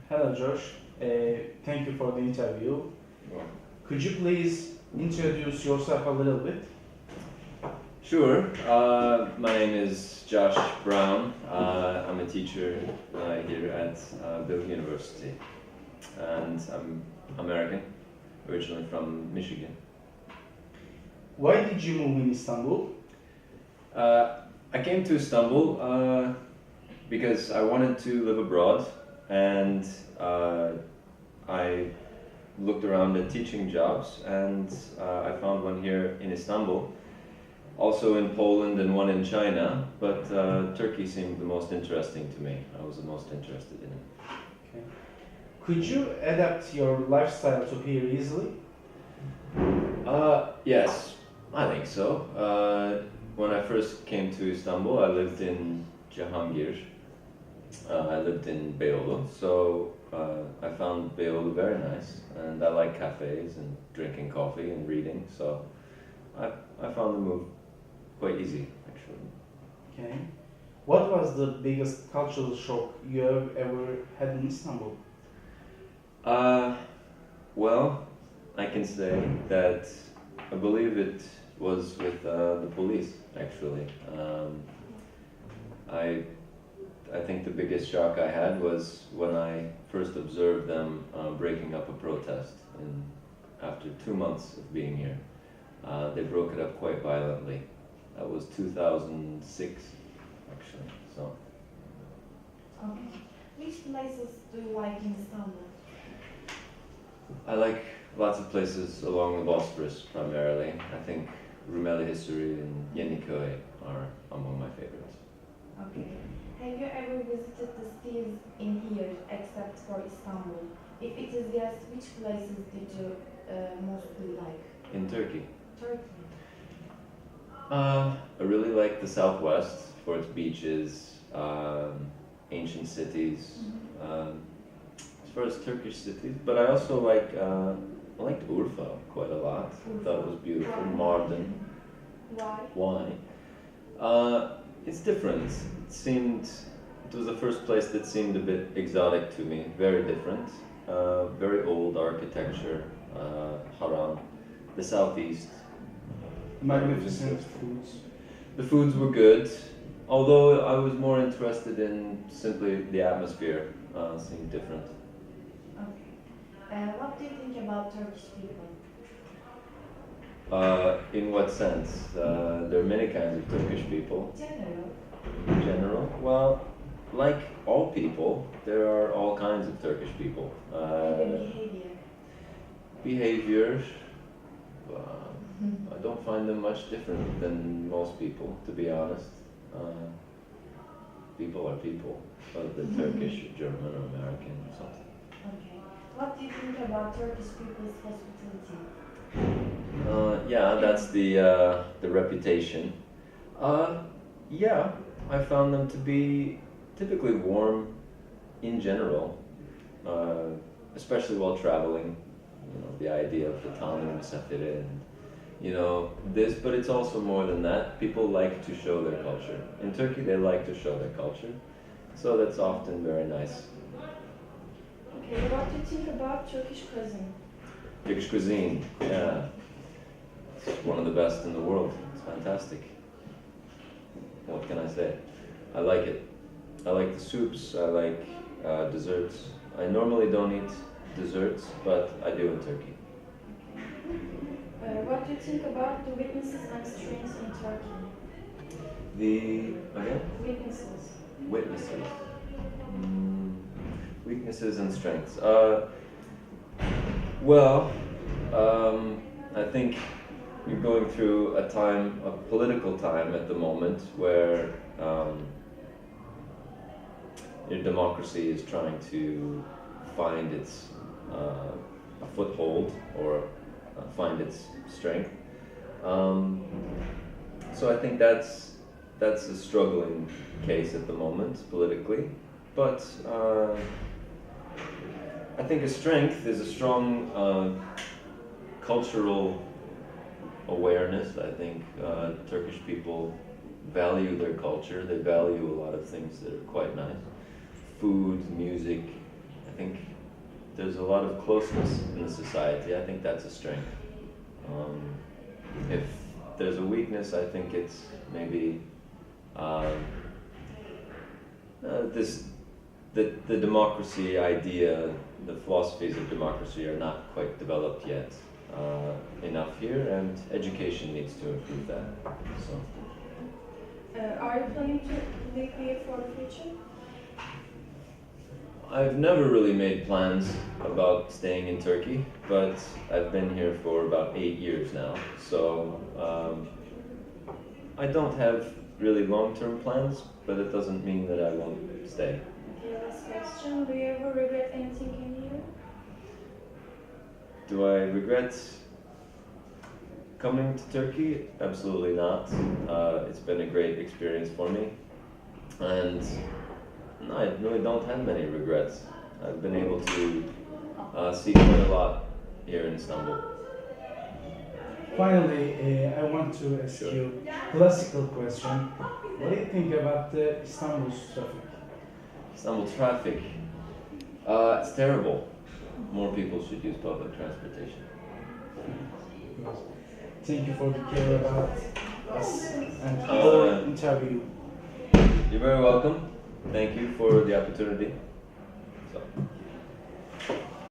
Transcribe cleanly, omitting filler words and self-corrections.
Hello, Josh. Thank you for the interview. Well, Could you please introduce yourself a little bit? sure. My name is Josh Brown. I'm a teacher here at Bill University, and I'm American, originally from Michigan. Why did you move in Istanbul? I came to Istanbul because I wanted to live abroad, and I looked around at teaching jobs, and I found one here in Istanbul, also in Poland and one in China, but Turkey seemed the most interesting to me. I was the most interested in it. Okay. Could you adapt your lifestyle to here easily? Yes, I think so. When I first came to Istanbul, I lived in Cihangir. I lived in Beyoğlu, so I found Beyoğlu very nice, and I like cafes and drinking coffee and reading, so I found the move quite easy, actually. Okay. What was the biggest cultural shock you have ever had in Istanbul? Uh, well, I can say that I believe it was with the police, actually. I I think the biggest shock I had was when I first observed them breaking up a protest after 2 months of being here. They broke it up quite violently. That was 2006, actually. So Okay. Which places do you like in Istanbul? I like lots of places along the Bosphorus primarily. I think Rumeli History and Yeniköy are among my favorites. Okay. Have you ever visited the cities in here except for Istanbul? If it is yes, which places did you mostly like? In Turkey, Turkey. I really like the Southwest for its beaches, ancient cities. As far as Turkish cities, but I also I liked Urfa quite a lot. I thought it was beautiful. Mardin. Why? Why? It's different. It was the first place that seemed a bit exotic to me. Very different. Very old architecture. Haram. The southeast. Magnificent foods. The foods were good, although I was more interested in simply the atmosphere. Seemed different. Okay. What do you think about Turkish people? In what sense? There are many kinds of Turkish people. General. In general, well, like all people, there are all kinds of Turkish people. Maybe behavior. Behavior, I don't find them much different than most people, to be honest. People are people, whether they're Turkish or German or American or something. Okay. What do you think about Turkish people's hospitality? Yeah, that's the reputation. Yeah, I found them to be typically warm in general, especially while traveling. You know, the idea of the Tanrı misafiri and this, but it's also more than that. People like to show their culture. In Turkey, they like to show their culture, so that's often very nice. Okay. What do you think about Turkish cuisine? Turkish cuisine, yeah, it's one of the best in the world. It's fantastic. What can I say? I like it. I like the soups. I like desserts. I normally don't eat desserts, but I do in Turkey. What do you think about the weaknesses and strengths in Turkey? Again? Weaknesses. Witnesses. Weaknesses and strengths. Well, I think you're going through a political time at the moment where your democracy is trying to find its a foothold or find its strength. So I think that's a struggling case at the moment politically, but I think a strength is a strong cultural awareness. I think Turkish people value their culture. They value a lot of things that are quite nice. Food, music. I think there's a lot of closeness in the society. I think that's a strength. If there's a weakness, I think it's maybe the democracy idea, the philosophies of democracy are not quite developed yet enough here, and education needs to improve that. So. Are you planning to live here for the future? I've never really made plans about staying in Turkey, but I've been here for about 8 years now, so I don't have really long-term plans, but it doesn't mean that I won't stay. Okay, last question. Do you ever regret anything in here? Do I regret coming to Turkey? Absolutely not. It's been a great experience for me, and no, I really don't have many regrets. I've been able to see quite a lot here in Istanbul. Finally, I want to ask Sure. you a classical question. What do you think about the Istanbul's traffic? Istanbul traffic. It's terrible. More people should use public transportation. Thank you for the care about us and Uh, our interview. You're very welcome. Thank you for the opportunity. So.